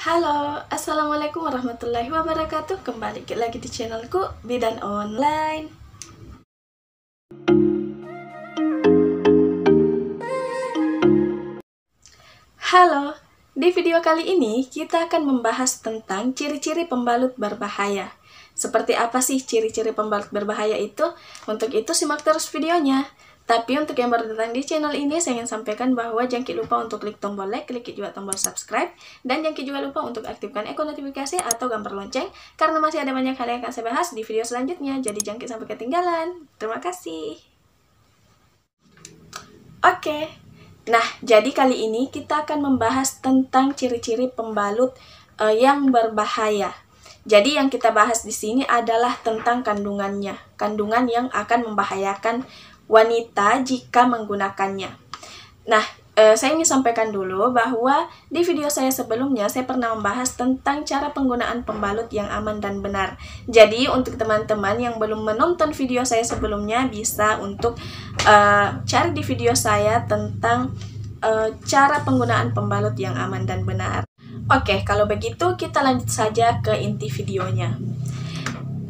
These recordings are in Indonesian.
Halo, Assalamualaikum warahmatullahi wabarakatuh. Kembali lagi di channelku Bidan Online. Halo, di video kali ini kita akan membahas tentang ciri-ciri pembalut berbahaya. Seperti apa sih ciri-ciri pembalut berbahaya itu? Untuk itu simak terus videonya. Tapi untuk yang baru datang di channel ini, saya ingin sampaikan bahwa jangan lupa untuk klik tombol like, klik juga tombol subscribe, dan jangan juga lupa untuk aktifkan ikon notifikasi atau gambar lonceng, karena masih ada banyak hal yang akan saya bahas di video selanjutnya, jadi jangan sampai ketinggalan. Terima kasih. Oke, nah jadi kali ini kita akan membahas tentang ciri-ciri pembalut yang berbahaya. Jadi yang kita bahas di sini adalah tentang kandungannya, kandungan yang akan membahayakan wanita jika menggunakannya. Nah, saya ingin sampaikan dulu bahwa di video saya sebelumnya saya pernah membahas tentang cara penggunaan pembalut yang aman dan benar. Jadi untuk teman-teman yang belum menonton video saya sebelumnya bisa untuk cari di video saya tentang cara penggunaan pembalut yang aman dan benar. Oke, kalau begitu kita lanjut saja ke inti videonya.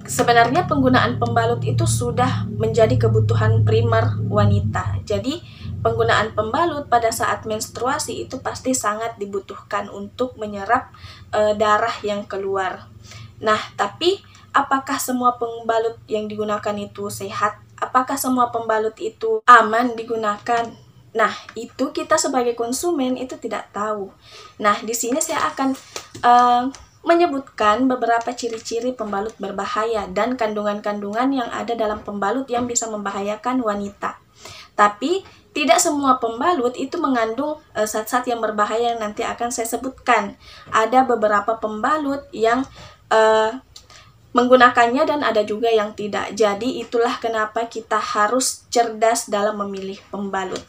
Sebenarnya penggunaan pembalut itu sudah menjadi kebutuhan primer wanita. Jadi penggunaan pembalut pada saat menstruasi itu pasti sangat dibutuhkan untuk menyerap darah yang keluar. Nah, tapi apakah semua pembalut yang digunakan itu sehat? Apakah semua pembalut itu aman digunakan? Nah, itu kita sebagai konsumen itu tidak tahu. Nah, di sini saya akan menyebutkan beberapa ciri-ciri pembalut berbahaya dan kandungan-kandungan yang ada dalam pembalut yang bisa membahayakan wanita. Tapi tidak semua pembalut itu mengandung zat-zat yang berbahaya yang nanti akan saya sebutkan. Ada beberapa pembalut yang menggunakannya dan ada juga yang tidak. Jadi itulah kenapa kita harus cerdas dalam memilih pembalut.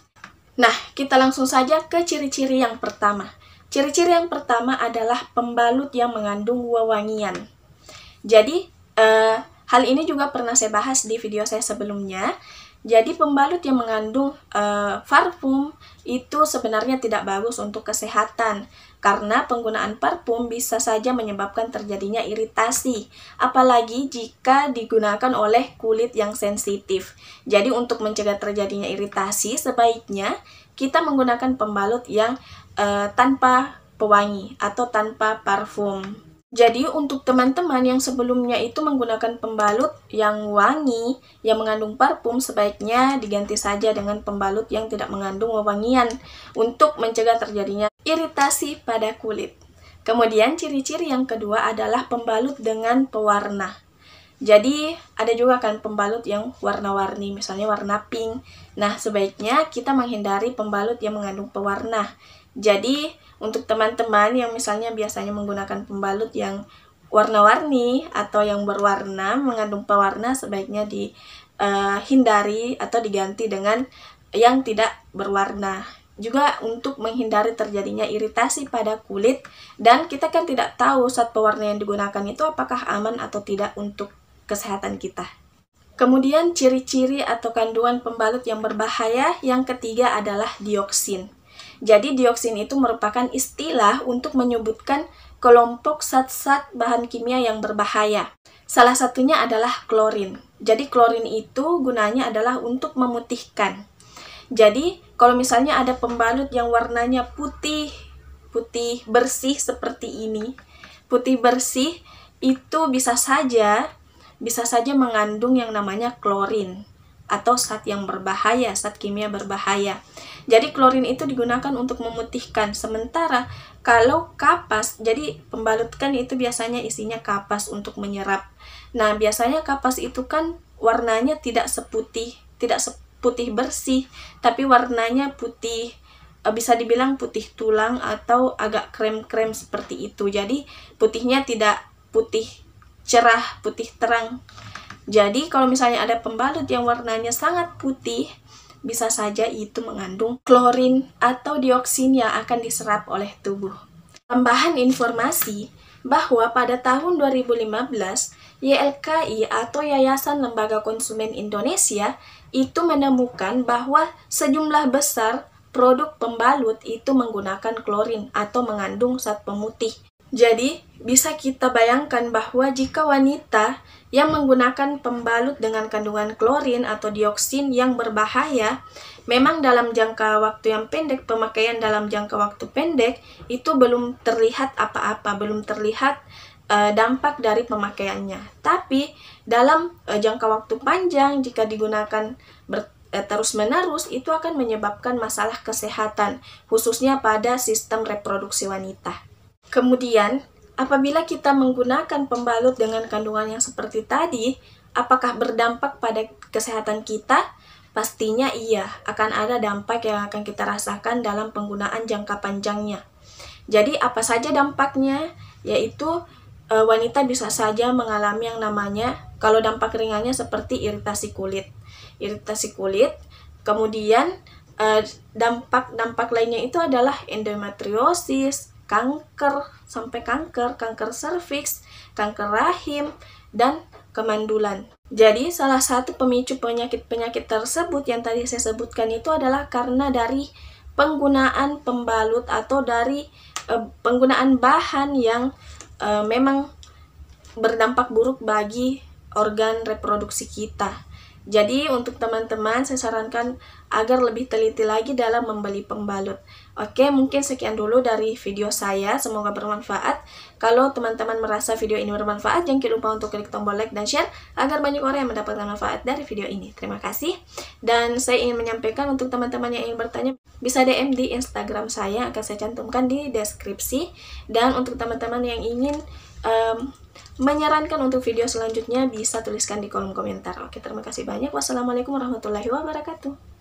Nah, kita langsung saja ke ciri-ciri yang pertama. Ciri-ciri yang pertama adalah pembalut yang mengandung wewangian. Jadi, hal ini juga pernah saya bahas di video saya sebelumnya. Jadi, pembalut yang mengandung parfum itu sebenarnya tidak bagus untuk kesehatan. Karena penggunaan parfum bisa saja menyebabkan terjadinya iritasi. Apalagi jika digunakan oleh kulit yang sensitif. Jadi, untuk mencegah terjadinya iritasi, sebaiknya kita menggunakan pembalut yang tanpa pewangi atau tanpa parfum. Jadi untuk teman-teman yang sebelumnya itu menggunakan pembalut yang wangi, yang mengandung parfum, sebaiknya diganti saja dengan pembalut yang tidak mengandung wewangian untuk mencegah terjadinya iritasi pada kulit. Kemudian ciri-ciri yang kedua adalah pembalut dengan pewarna. Jadi ada juga kan pembalut yang warna-warni, misalnya warna pink. Nah, sebaiknya kita menghindari pembalut yang mengandung pewarna. Jadi untuk teman-teman yang misalnya biasanya menggunakan pembalut yang warna-warni atau yang berwarna mengandung pewarna, sebaiknya dihindari atau diganti dengan yang tidak berwarna. Juga untuk menghindari terjadinya iritasi pada kulit, dan kita kan tidak tahu zat pewarna yang digunakan itu apakah aman atau tidak untuk kesehatan kita. Kemudian ciri-ciri atau kandungan pembalut yang berbahaya yang ketiga adalah dioksin. Jadi dioksin itu merupakan istilah untuk menyebutkan kelompok zat-zat bahan kimia yang berbahaya. Salah satunya adalah klorin. Jadi klorin itu gunanya adalah untuk memutihkan. Jadi kalau misalnya ada pembalut yang warnanya putih bersih seperti ini, putih bersih itu bisa saja mengandung yang namanya klorin atau zat yang berbahaya, zat kimia berbahaya. Jadi klorin itu digunakan untuk memutihkan. Sementara kalau kapas, jadi pembalut kan itu biasanya isinya kapas untuk menyerap. Nah, biasanya kapas itu kan warnanya tidak seputih bersih, tapi warnanya putih, bisa dibilang putih tulang atau agak krem-krem seperti itu. Jadi putihnya tidak putih cerah, putih terang. Jadi kalau misalnya ada pembalut yang warnanya sangat putih, bisa saja itu mengandung klorin atau dioksin yang akan diserap oleh tubuh. Tambahan informasi bahwa pada tahun 2015, YLKI atau Yayasan Lembaga Konsumen Indonesia itu menemukan bahwa sejumlah besar produk pembalut itu menggunakan klorin atau mengandung zat pemutih. Jadi, bisa kita bayangkan bahwa jika wanita yang menggunakan pembalut dengan kandungan klorin atau dioksin yang berbahaya, memang dalam jangka waktu yang pendek, pemakaian dalam jangka waktu pendek, itu belum terlihat apa-apa, belum terlihat dampak dari pemakaiannya. Tapi, dalam jangka waktu panjang, jika digunakan terus-menerus, itu akan menyebabkan masalah kesehatan, khususnya pada sistem reproduksi wanita. Kemudian, apabila kita menggunakan pembalut dengan kandungan yang seperti tadi, apakah berdampak pada kesehatan kita? Pastinya iya, akan ada dampak yang akan kita rasakan dalam penggunaan jangka panjangnya. Jadi, apa saja dampaknya? Yaitu, wanita bisa saja mengalami yang namanya, kalau dampak ringannya seperti iritasi kulit. Kemudian, dampak lainnya itu adalah endometriosis, kanker, kanker serviks, kanker rahim, dan kemandulan. Jadi, salah satu pemicu penyakit-penyakit tersebut yang tadi saya sebutkan itu adalah karena dari penggunaan pembalut atau dari penggunaan bahan yang memang berdampak buruk bagi organ reproduksi kita. Jadi, untuk teman-teman, saya sarankan agar lebih teliti lagi dalam membeli pembalut. Oke, mungkin sekian dulu dari video saya. Semoga bermanfaat. Kalau teman-teman merasa video ini bermanfaat, jangan lupa untuk klik tombol like dan share agar banyak orang yang mendapatkan manfaat dari video ini. Terima kasih. Dan saya ingin menyampaikan untuk teman-teman yang ingin bertanya, bisa DM di Instagram saya, akan saya cantumkan di deskripsi. Dan untuk teman-teman yang ingin menyarankan untuk video selanjutnya, bisa tuliskan di kolom komentar. Oke, terima kasih banyak. Wassalamualaikum warahmatullahi wabarakatuh.